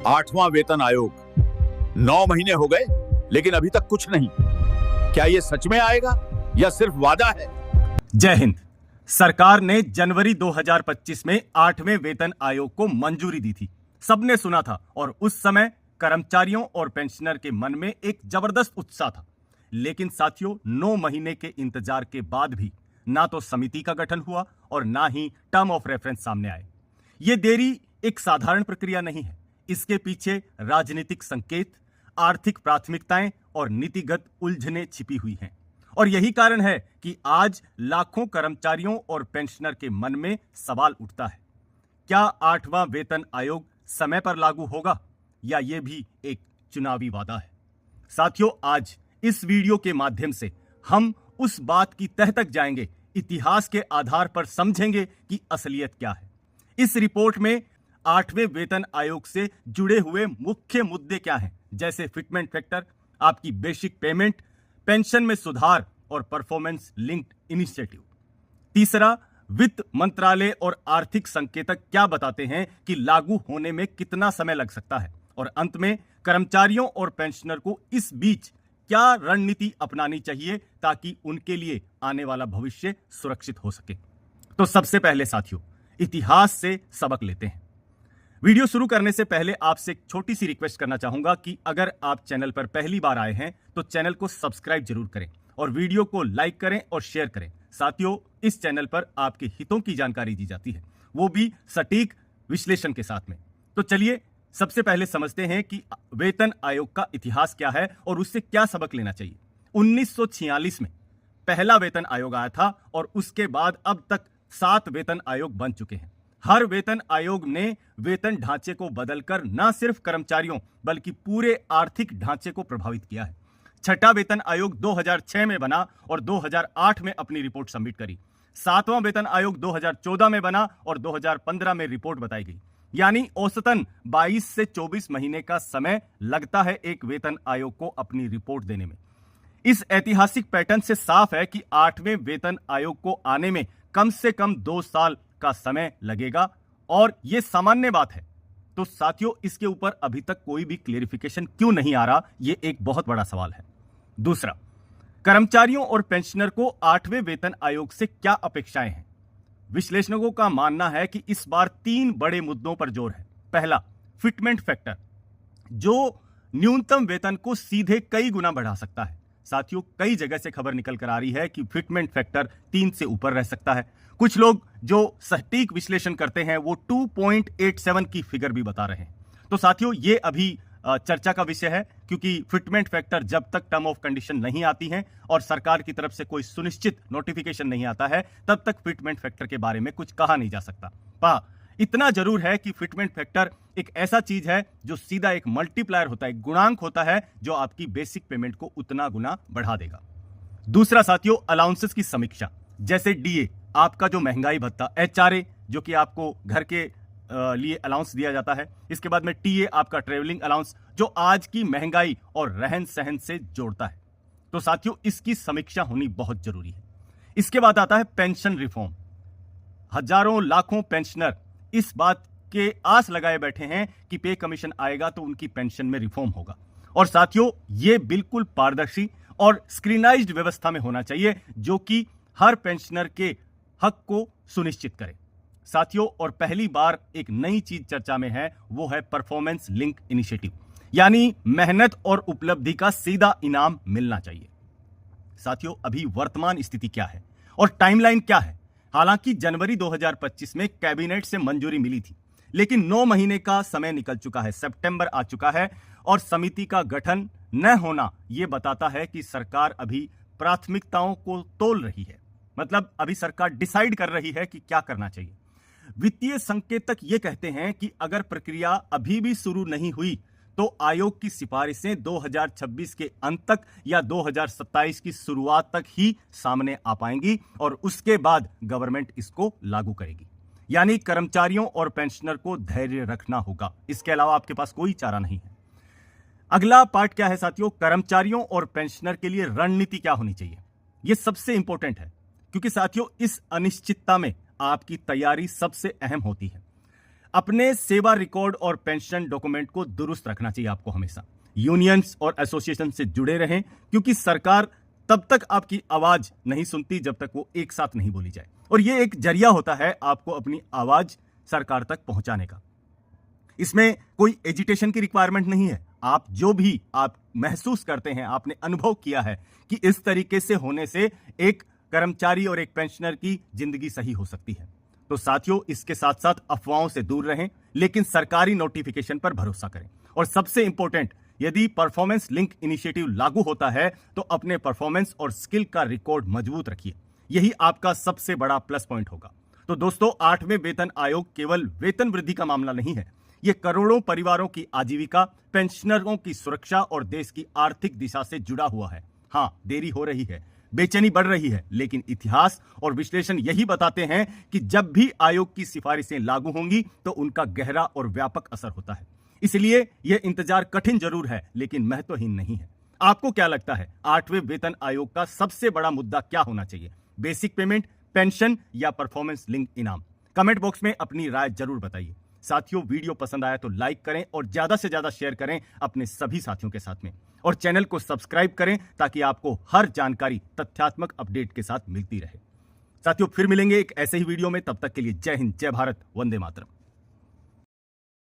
8वां वेतन आयोग 9 महीने हो गए लेकिन अभी तक कुछ नहीं। क्या ये सच में आएगा या सिर्फ वादा है? जय हिंद। सरकार ने जनवरी 2025 में 8वें वेतन आयोग को मंजूरी दी थी। सबने सुना था और उस समय कर्मचारियों और पेंशनर के मन में एक जबरदस्त उत्साह था। लेकिन साथियों, 9 महीने के इंतजार के बाद भी ना तो समिति का गठन हुआ और ना ही टर्म ऑफ रेफरेंस सामने आए। यह देरी एक साधारण प्रक्रिया नहीं है। इसके पीछे राजनीतिक संकेत, आर्थिक प्राथमिकताएं और नीतिगत उलझनें छिपी हुई हैं। और यही कारण है कि आज लाखों कर्मचारियों और पेंशनर के मन में सवाल उठता है, क्या 8वां वेतन आयोग समय पर लागू होगा या यह भी एक चुनावी वादा है? साथियों, आज इस वीडियो के माध्यम से हम उस बात की तह तक जाएंगे, इतिहास के आधार पर समझेंगे कि असलियत क्या है। इस रिपोर्ट में 8वें वेतन आयोग से जुड़े हुए मुख्य मुद्दे क्या हैं, जैसे फिटमेंट फैक्टर, आपकी बेसिक पेमेंट, पेंशन में सुधार और परफॉर्मेंस लिंक्ड इनिशिएटिव। तीसरा, वित्त मंत्रालय और आर्थिक संकेतक क्या बताते हैं कि लागू होने में कितना समय लग सकता है। और अंत में कर्मचारियों और पेंशनर को इस बीच क्या रणनीति अपनानी चाहिए ताकि उनके लिए आने वाला भविष्य सुरक्षित हो सके। तो सबसे पहले साथियों, इतिहास से सबक लेते हैं। वीडियो शुरू करने से पहले आपसे एक छोटी सी रिक्वेस्ट करना चाहूंगा कि अगर आप चैनल पर पहली बार आए हैं तो चैनल को सब्सक्राइब जरूर करें और वीडियो को लाइक करें और शेयर करें। साथियों, इस चैनल पर आपके हितों की जानकारी दी जाती है, वो भी सटीक विश्लेषण के साथ में। तो चलिए सबसे पहले समझते हैं कि वेतन आयोग का इतिहास क्या है और उससे क्या सबक लेना चाहिए। 1946 में पहला वेतन आयोग आया था और उसके बाद अब तक 7 वेतन आयोग बन चुके हैं। हर वेतन आयोग ने वेतन ढांचे को बदलकर न सिर्फ कर्मचारियों बल्कि पूरे आर्थिक ढांचे को प्रभावित किया है। छठा वेतन आयोग 2006 में बना और 2008 में अपनी रिपोर्ट सबमिट करी। 7वां वेतन आयोग 2014 में बना और 2015 में रिपोर्ट बताई गई। यानी औसतन 22 से 24 महीने का समय लगता है एक वेतन आयोग को अपनी रिपोर्ट देने में। इस ऐतिहासिक पैटर्न से साफ है कि 8वें वेतन आयोग को आने में कम से कम 2 साल का समय लगेगा और यह सामान्य बात है। तो साथियों, इसके ऊपर अभी तक कोई भी क्लेरिफिकेशन क्यों नहीं आ रहा, यह एक बहुत बड़ा सवाल है। दूसरा, कर्मचारियों और पेंशनर को 8वें वेतन आयोग से क्या अपेक्षाएं हैं? विश्लेषकों का मानना है कि इस बार 3 बड़े मुद्दों पर जोर है। पहला, फिटमेंट फैक्टर, जो न्यूनतम वेतन को सीधे कई गुना बढ़ा सकता है। साथियों, कई जगह से खबर निकल कर आ रही है कि फिटमेंट फैक्टर 3 से ऊपर रह सकता है। कुछ लोग जो सटीक विश्लेषण करते हैं वो 2.87 की फिगर भी बता रहे हैं। तो साथियों, ये अभी चर्चा का विषय है, क्योंकि फिटमेंट फैक्टर जब तक टर्म ऑफ कंडीशन नहीं आती है और सरकार की तरफ से कोई सुनिश्चित नोटिफिकेशन नहीं आता है, तब तक फिटमेंट फैक्टर के बारे में कुछ कहा नहीं जा सकता। इतना जरूर है कि फिटमेंट फैक्टर एक ऐसा चीज है जो सीधा एक मल्टीप्लायर होता है, एक गुणांक होता है जो आपकी बेसिक पेमेंट को उतना गुना बढ़ा देगा। दूसरा साथियों, अलाउंसेस की समीक्षा, जैसे डीए, आपका जो महंगाई भत्ता, एचआरए जो कि आपको घर के लिए अलाउंस दिया जाता है, इसके बाद में टीए, आपका ट्रेवलिंग अलाउंस जो आज की महंगाई और रहन सहन से जोड़ता है। तो साथियों, इसकी समीक्षा होनी बहुत जरूरी है। इसके बाद आता है पेंशन रिफॉर्म। हजारों लाखों पेंशनर इस बात के आस लगाए बैठे हैं कि पे कमीशन आएगा तो उनकी पेंशन में रिफॉर्म होगा। और साथियों, यह बिल्कुल पारदर्शी और स्क्रीनाइज्ड व्यवस्था में होना चाहिए जो कि हर पेंशनर के हक को सुनिश्चित करे। साथियों, और पहली बार एक नई चीज चर्चा में है, वो है परफॉर्मेंस लिंक इनिशिएटिव, यानी मेहनत और उपलब्धि का सीधा इनाम मिलना चाहिए। साथियों, अभी वर्तमान स्थिति क्या है और टाइमलाइन क्या है? हालांकि जनवरी 2025 में कैबिनेट से मंजूरी मिली थी, लेकिन 9 महीने का समय निकल चुका है, सितंबर आ चुका है और समिति का गठन न होना यह बताता है कि सरकार अभी प्राथमिकताओं को तोल रही है। मतलब अभी सरकार डिसाइड कर रही है कि क्या करना चाहिए। वित्तीय संकेतक ये कहते हैं कि अगर प्रक्रिया अभी भी शुरू नहीं हुई तो आयोग की सिफारिशें 2026 के अंत तक या 2027 की शुरुआत तक ही सामने आ पाएंगी और उसके बाद गवर्नमेंट इसको लागू करेगी। यानी कर्मचारियों और पेंशनर को धैर्य रखना होगा, इसके अलावा आपके पास कोई चारा नहीं है। अगला पार्ट क्या है साथियों? कर्मचारियों और पेंशनर के लिए रणनीति क्या होनी चाहिए? यह सबसे इंपॉर्टेंट है, क्योंकि साथियों, इस अनिश्चितता में आपकी तैयारी सबसे अहम होती है। अपने सेवा रिकॉर्ड और पेंशन डॉक्यूमेंट को दुरुस्त रखना चाहिए आपको हमेशा। यूनियंस और एसोसिएशन से जुड़े रहें, क्योंकि सरकार तब तक आपकी आवाज नहीं सुनती जब तक वो एक साथ नहीं बोली जाए, और ये एक जरिया होता है आपको अपनी आवाज सरकार तक पहुंचाने का। इसमें कोई एजिटेशन की रिक्वायरमेंट नहीं है। आप जो भी आप महसूस करते हैं, आपने अनुभव किया है कि इस तरीके से होने से एक कर्मचारी और एक पेंशनर की जिंदगी सही हो सकती है, तो साथियों इसके साथ साथ अफवाहों से दूर रहें, लेकिन सरकारी नोटिफिकेशन पर भरोसा करें। और सबसे इंपॉर्टेंट, यदि परफॉर्मेंस लिंक इनिशिएटिव लागू होता है तो अपने परफॉर्मेंस और स्किल का रिकॉर्ड मजबूत रखिए, यही आपका सबसे बड़ा प्लस पॉइंट होगा। तो दोस्तों, 8वें वेतन आयोग केवल वेतन वृद्धि का मामला नहीं है, यह करोड़ों परिवारों की आजीविका, पेंशनरों की सुरक्षा और देश की आर्थिक दिशा से जुड़ा हुआ है। हां, देरी हो रही है, बेचैनी बढ़ रही है, लेकिन इतिहास और विश्लेषण यही बताते हैं कि जब भी आयोग की सिफारिशें लागू होंगी तो उनका गहरा और व्यापक असर होता है। इसलिए यह इंतजार कठिन जरूर है, लेकिन महत्वहीन नहीं है। आपको क्या लगता है, 8वें वेतन आयोग का सबसे बड़ा मुद्दा क्या होना चाहिए? बेसिक पेमेंट, पेंशन या परफॉर्मेंस लिंक इनाम? कमेंट बॉक्स में अपनी राय जरूर बताइए। साथियों, वीडियो पसंद आया तो लाइक करें और ज्यादा से ज्यादा शेयर करें अपने सभी साथियों के साथ में, और चैनल को सब्सक्राइब करें ताकि आपको हर जानकारी तथ्यात्मक अपडेट के साथ मिलती रहे। साथियों, फिर मिलेंगे एक ऐसे ही वीडियो में, तब तक के लिए जय हिंद, जय भारत, वंदे मातरम।